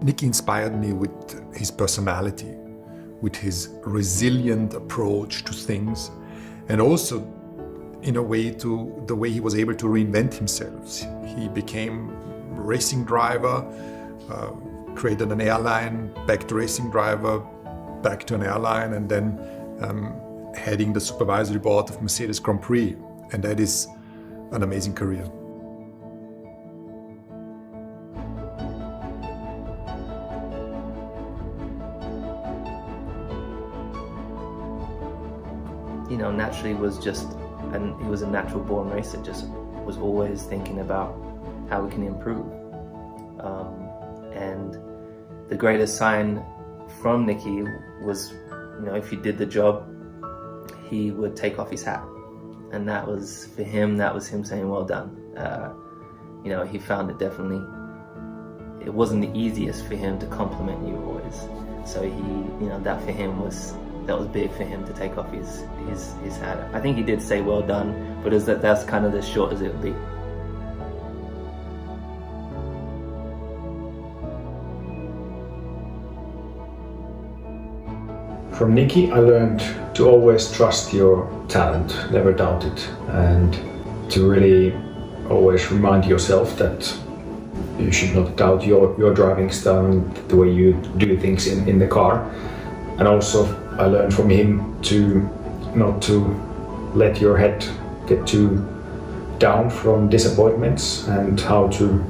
Niki inspired me with his personality, with his resilient approach to things, and also in a way to the way he was able to reinvent himself. He became a racing driver, created an airline, back to racing driver, back to an airline, and then heading the supervisory board of Mercedes Grand Prix. And that is an amazing career. You know, naturally he was a natural born racer, just was always thinking about how we can improve. And the greatest sign from Niki was, you know, if he did the job, he would take off his hat. And that was, for him, that was him saying, well done. You know, he found it definitely, it wasn't the easiest for him to compliment you always. So he, you know, that for him was, that was big for him to take off his hat. I think he did say well done, but that's kind of as short as it would be. From Niki, I learned to always trust your talent, never doubt it, and to really always remind yourself that you should not doubt your driving style and the way you do things in the car. And also I learned from him to not to let your head get too down from disappointments and how to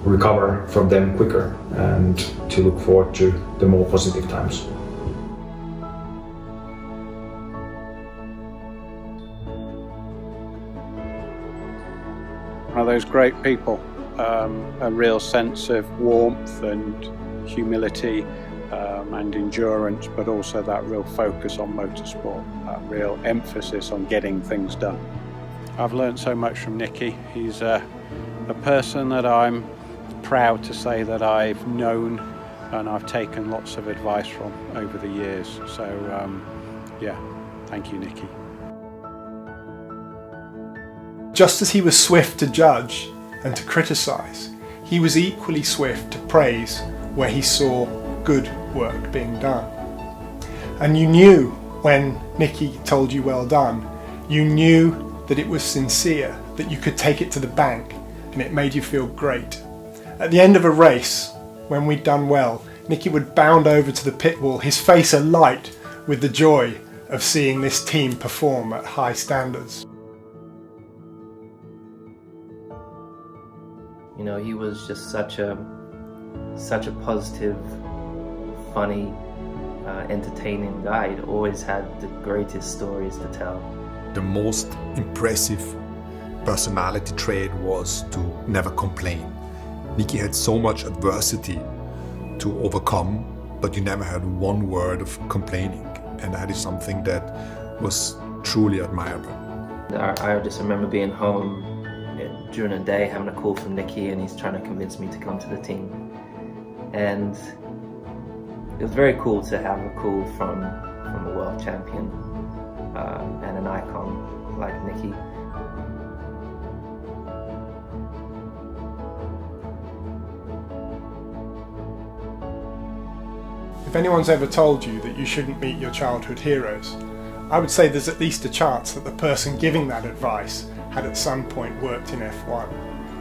recover from them quicker and to look forward to the more positive times. One of those great people, a real sense of warmth and humility and endurance, but also that real focus on motorsport, that real emphasis on getting things done. I've learned so much from Niki. He's a person that I'm proud to say that I've known and I've taken lots of advice from over the years. So yeah, thank you, Niki. Just as he was swift to judge and to criticise, he was equally swift to praise where he saw good work being done. And you knew when Niki told you well done, you knew that it was sincere, that you could take it to the bank, and it made you feel great. At the end of a race, when we'd done well, Niki would bound over to the pit wall, his face alight with the joy of seeing this team perform at high standards. You know, he was just such a positive, funny, entertaining guy. He always had the greatest stories to tell. The most impressive personality trait was to never complain. Niki had so much adversity to overcome, but you never heard one word of complaining, and that is something that was truly admirable. I just remember being home during the day, having a call from Niki, and he's trying to convince me to come to the team. And it was very cool to have a call from a world champion and an icon like Niki. If anyone's ever told you that you shouldn't meet your childhood heroes, I would say there's at least a chance that the person giving that advice had at some point worked in F1.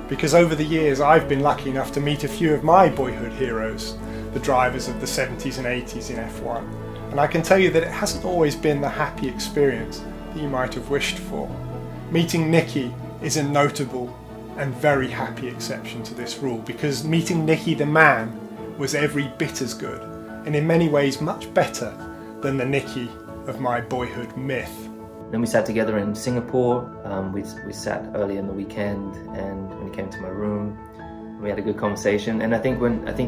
Because over the years I've been lucky enough to meet a few of my boyhood heroes, the drivers of the 70s and 80s in F1. And I can tell you that it hasn't always been the happy experience that you might have wished for. Meeting Niki is a notable and very happy exception to this rule, because meeting Niki the man was every bit as good, and in many ways much better than the Niki of my boyhood myth. Then we sat together in Singapore. We sat early in the weekend, and when he came to my room, we had a good conversation. And I think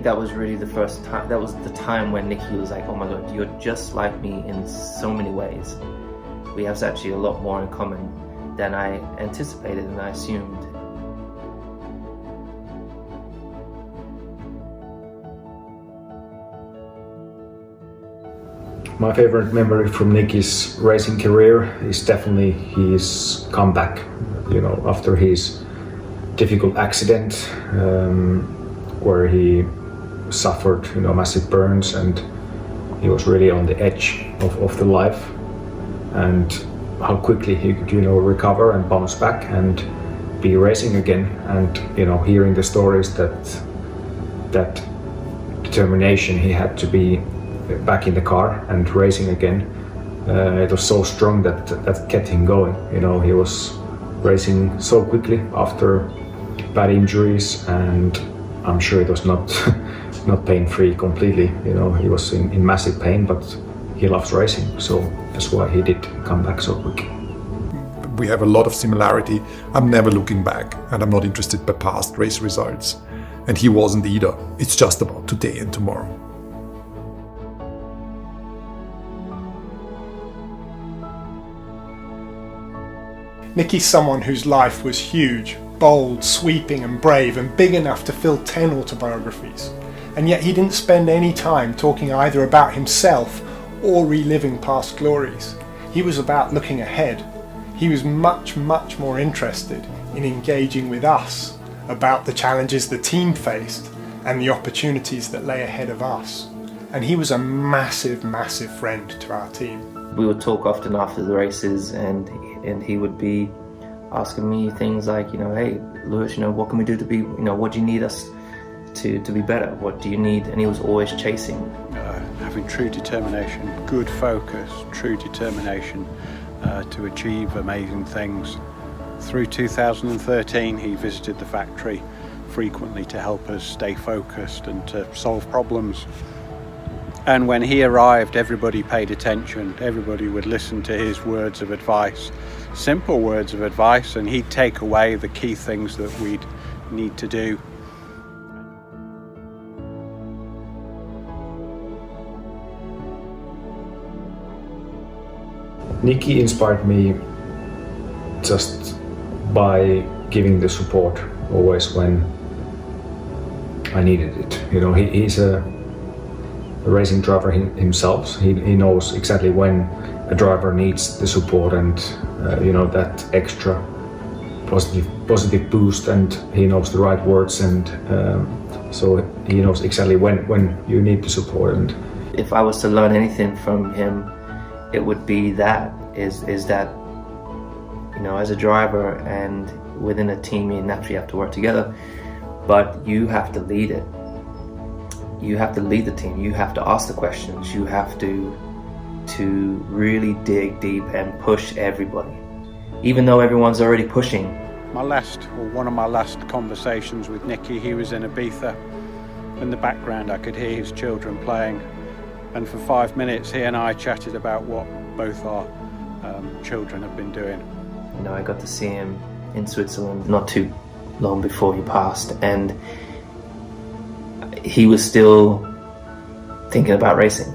that was really the first time. That was the time when Niki was like, "Oh my God, you're just like me in so many ways. We have actually a lot more in common than I anticipated and I assumed." My favorite memory from Niki's racing career is definitely his comeback, you know, after his difficult accident, where he suffered, massive burns, and he was really on the edge of the life. And how quickly he could, recover and bounce back and be racing again. And hearing the stories that determination he had to be back in the car and racing again, it was so strong that kept him going. He was racing so quickly after bad injuries, and I'm sure it was not pain-free completely. He was in massive pain, but he loves racing, so that's why he did come back so quick. We have a lot of similarity. I'm never looking back, and I'm not interested by past race results. And he wasn't either. It's just about today and tomorrow. Niki's someone whose life was huge, bold, sweeping and brave, and big enough to fill 10 autobiographies. And yet he didn't spend any time talking either about himself or reliving past glories. He was about looking ahead. He was much, much more interested in engaging with us about the challenges the team faced and the opportunities that lay ahead of us. And he was a massive, massive friend to our team. We would talk often after the races, and he would be asking me things like, hey, Lewis, what can we do to be, what do you need us to be better? What do you need? And he was always chasing. Having true determination, good focus, true determination to achieve amazing things. Through 2013, he visited the factory frequently to help us stay focused and to solve problems. And when he arrived, everybody paid attention. Everybody would listen to his words of advice, simple words of advice, and he'd take away the key things that we'd need to do. Niki inspired me just by giving the support always when I needed it. He's a racing driver himself. He knows exactly when a driver needs the support and that extra positive boost, and he knows the right words, and so he knows exactly when you need the support. And if I was to learn anything from him, it would be that as a driver and within a team, you naturally have to work together, but you have to lead it. You have to lead the team. You have to ask the questions. You have to really dig deep and push everybody, even though everyone's already pushing. One of my last conversations with Niki, he was in Ibiza. In the background, I could hear his children playing, and for 5 minutes, he and I chatted about what both our children have been doing. I got to see him in Switzerland not too long before he passed, and he was still thinking about racing,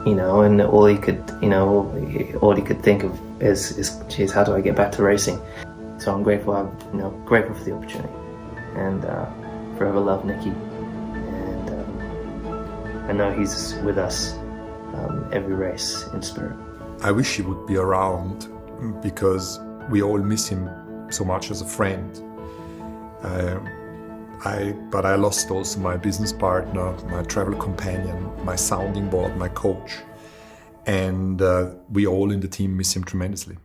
and all he could think of is geez, how do I get back to racing? So I'm grateful. I'm grateful for the opportunity, and forever love Niki. And I know he's with us every race in spirit. I wish he would be around, because we all miss him so much as a friend. But I lost also my business partner, my travel companion, my sounding board, my coach, and we all in the team miss him tremendously.